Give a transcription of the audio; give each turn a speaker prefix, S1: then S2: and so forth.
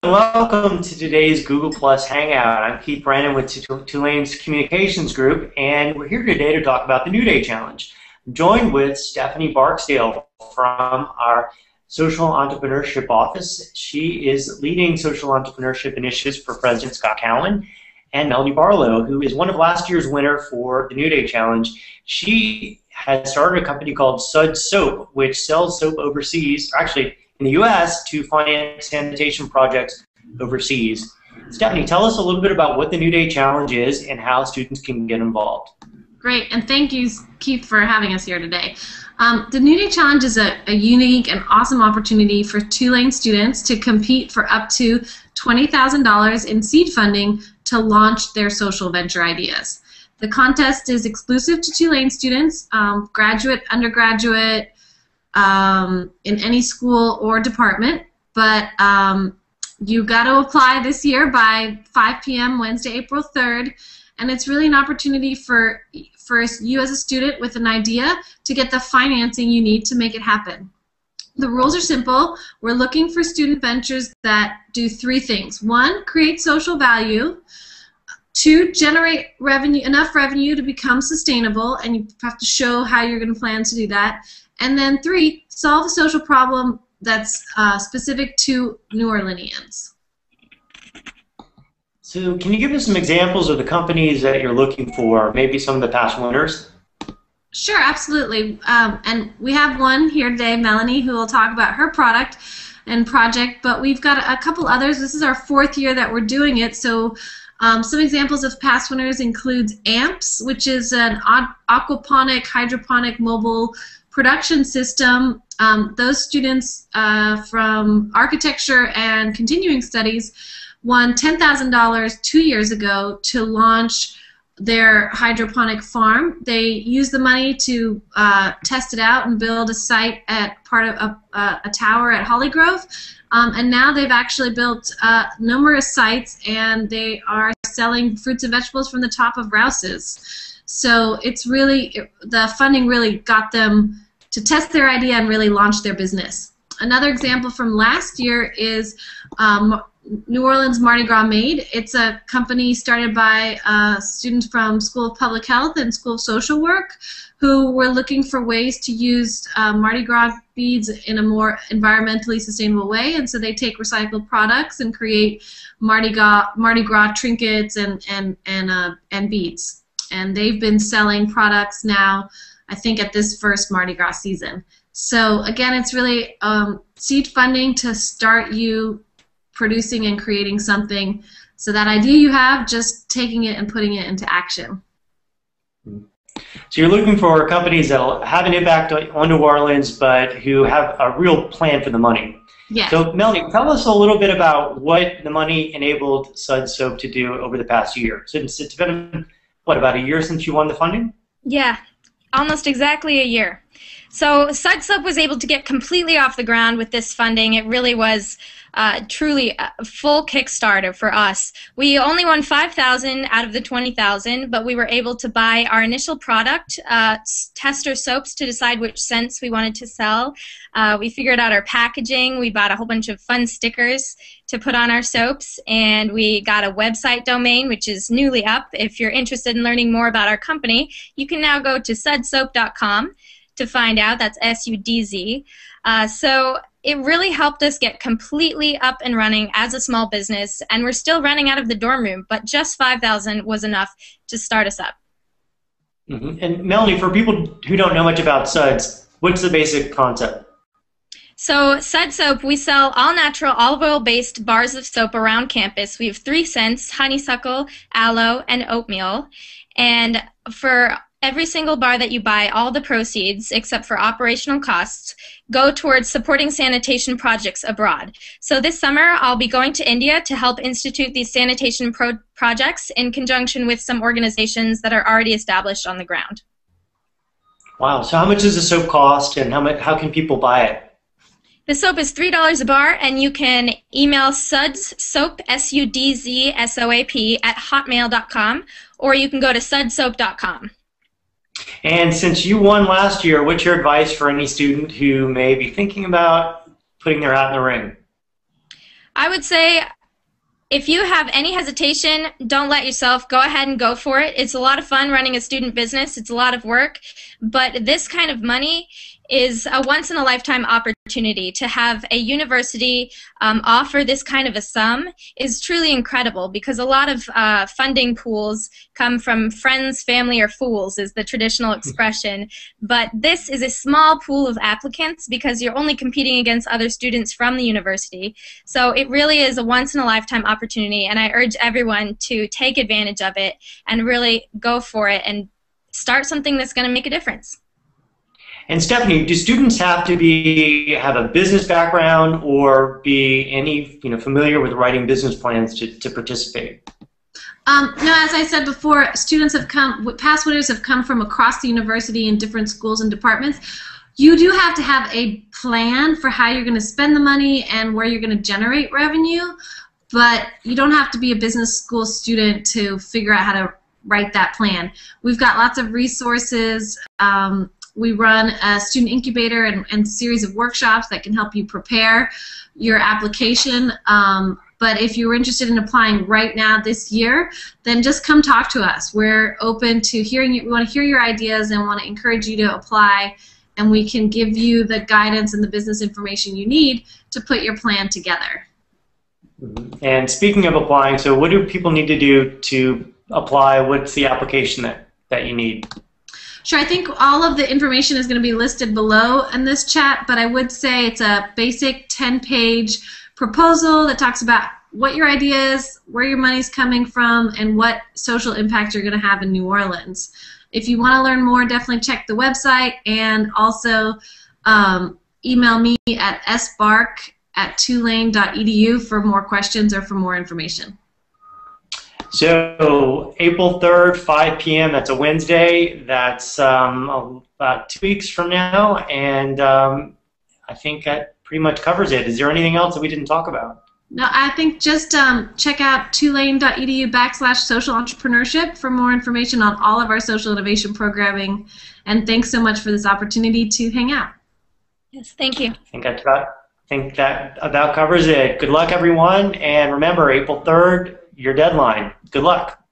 S1: welcome to today's Google Plus Hangout. I'm Keith Brennan with Tulane's Communications Group, and we're here today to talk about the NewDay Challenge. I'm joined with Stephanie Barksdale from our Social Entrepreneurship Office. She is leading social entrepreneurship initiatives for President Scott Cowen, and Melanie Barlow, who is one of last year's winner for the NewDay Challenge. She has started a company called SuDS Soap, which sells soap overseas, or actually in the U.S., to finance sanitation projects overseas. Stephanie, tell us a little bit about what the NewDay Challenge is and how students can get involved.
S2: Great, and thank you, Keith, for having us here today. The NewDay Challenge is a unique and awesome opportunity for Tulane students to compete for up to $20,000 in seed funding to launch their social venture ideas. The contest is exclusive to Tulane students, graduate, undergraduate, in any school or department, but you got to apply this year by 5 p.m. Wednesday, April 3rd, and it's really an opportunity for you as a student with an idea to get the financing you need to make it happen. The rules are simple. We're looking for student ventures that do 3 things. 1, create social value. 2, generate revenue, enough revenue to become sustainable, and you have to show how you're going to plan to do that. And then 3, solve a social problem that's specific to New Orleanians.
S1: So can you give us some examples of the companies that you're looking for, maybe some of the past winners?
S2: Sure, absolutely. And we have one here today, Melanie, who will talk about her product and project, but we've got a couple others. This is our 4th year that we're doing it, so some examples of past winners include AMPS, which is an aquaponic, hydroponic mobile production system. Those students from architecture and continuing studies won $10,000 2 years ago to launch their hydroponic farm. They used the money to test it out and build a site at part of a tower at Holly Grove. And now they've actually built numerous sites, and they are selling fruits and vegetables from the top of Rouse's. So it's really, the funding really got them to test their idea and really launch their business. Another example from last year is New Orleans Mardi Gras Made. It's a company started by students from School of Public Health and School of Social Work who were looking for ways to use Mardi Gras beads in a more environmentally sustainable way, and so they take recycled products and create Mardi Gras trinkets and beads. And they've been selling products now, I think, at this first Mardi Gras season. So again, it's really seed funding to start you producing and creating something, so that idea you have, just taking it and putting it into action.
S1: So you're looking for companies that will have an impact on New Orleans, but who have a real plan for the money.
S2: Yes.
S1: So Melanie, tell us a little bit about what the money enabled SuDS Soap to do over the past year. So it's been, what, about a year since you won the funding?
S3: Yeah, almost exactly a year. So SuDS Soap was able to get completely off the ground with this funding. It really was truly a full Kickstarter for us. We only won $5,000 out of the $20,000, but we were able to buy our initial product, tester soaps, to decide which scents we wanted to sell. We figured out our packaging. We bought a whole bunch of fun stickers to put on our soaps, and we got a website domain, which is newly up. If you're interested in learning more about our company, you can now go to sudsoap.com to find out. That's SUDZ. So it really helped us get completely up and running as a small business, and we're still running out of the dorm room, but just $5,000 was enough to start us up.
S1: Mm-hmm. And Melanie, for people who don't know much about SuDS, what's the basic concept?
S3: So SuDS Soap, we sell all-natural, olive oil-based bars of soap around campus. We have 3 scents: honeysuckle, aloe, and oatmeal. And for every single bar that you buy, all the proceeds, except for operational costs, go towards supporting sanitation projects abroad. So this summer, I'll be going to India to help institute these sanitation projects in conjunction with some organizations that are already established on the ground.
S1: Wow. So how much does the soap cost, and how can people buy it?
S3: The soap is $3 a bar, and you can email SuDSSoap, SUDZSOAP, at hotmail.com, or you can go to sudsoap.com.
S1: And since you won last year, what's your advice for any student who may be thinking about putting their hat in the ring?
S3: I would say if you have any hesitation, don't let yourself. Go ahead and go for it. It's a lot of fun running a student business. It's a lot of work, but this kind of money is a once-in-a-lifetime opportunity. To have a university offer this kind of a sum is truly incredible, because a lot of funding pools come from friends, family, or fools is the traditional expression. But this is a small pool of applicants because you're only competing against other students from the university. So it really is a once-in-a-lifetime opportunity, and I urge everyone to take advantage of it and really go for it and start something that's going to make a difference.
S1: And Stephanie, do students have to have a business background or be familiar with writing business plans to participate?
S2: No, as I said before, students have past winners have come from across the university in different schools and departments. You do have to have a plan for how you're going to spend the money and where you're going to generate revenue, but you don't have to be a business school student to figure out how to write that plan. We've got lots of resources. We run a student incubator and series of workshops that can help you prepare your application. But if you're interested in applying right now this year, then just come talk to us. We're open to hearing you. We want to hear your ideas and want to encourage you to apply, and we can give you the guidance and the business information you need to put your plan together.
S1: And speaking of applying, so what do people need to do to apply? What's the application that you need?
S2: Sure, I think all of the information is going to be listed below in this chat, but I would say it's a basic 10-page proposal that talks about what your idea is, where your money's coming from, and what social impact you're going to have in New Orleans. If you want to learn more, definitely check the website, and also email me at sbark@tulane.edu for more questions or for more information.
S1: So April 3rd, 5 p.m., that's a Wednesday. That's about 2 weeks from now, and I think that pretty much covers it. Is there anything else that we didn't talk about?
S2: No, I think just check out tulane.edu/social entrepreneurship for more information on all of our social innovation programming, and thanks so much for this opportunity to hang out.
S3: Yes, thank you.
S1: I think that about covers it. Good luck, everyone, and remember, April 3rd, your deadline. Good luck.